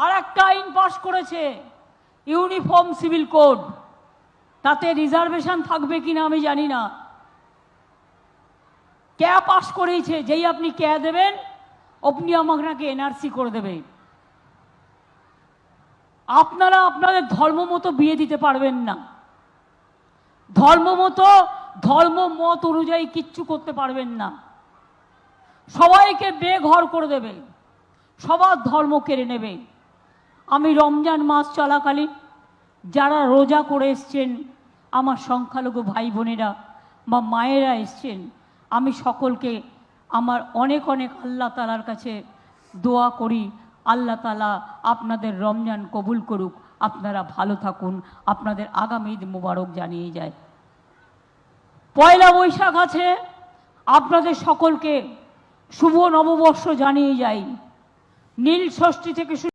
আর একটা আইন পাশ করেছে, ইউনিফর্ম সিভিল কোড। তাতে রিজার্ভেশন থাকবে কিনা আমি জানি না। ক্যা পাশ করেছে, যেই আপনি ক্যা দেবেন আপনি আমাকে এনআরসি করে দেবে। আপনারা আপনাদের ধর্ম মতো বিয়ে দিতে পারবেন না, ধর্ম মতো ধর্ম মত অনুযায়ী কিচ্ছু করতে পারবেন না। সবাইকে বেঘর করে দেবে, সবার ধর্ম কেড়ে নেবে। আমি রমজান মাস চলাকালীন যারা রোজা করে এসছেন, আমার সংখ্যালঘু ভাই বোনেরা বা মায়েরা এসছেন, আমি সকলকে আমার অনেক অনেক আল্লাহ তাআলার কাছে দোয়া করি, আল্লাহ তাআলা আপনাদের রমজান কবুল করুক, আপনারা ভালো থাকুন, আপনাদের আগামী ঈদ মুবারক জানিয়ে যায়। পয়লা বৈশাখ আছে, আপনাদের সকলকে শুভ নববর্ষ জানিয়ে যাই। নীল ষষ্ঠী থেকে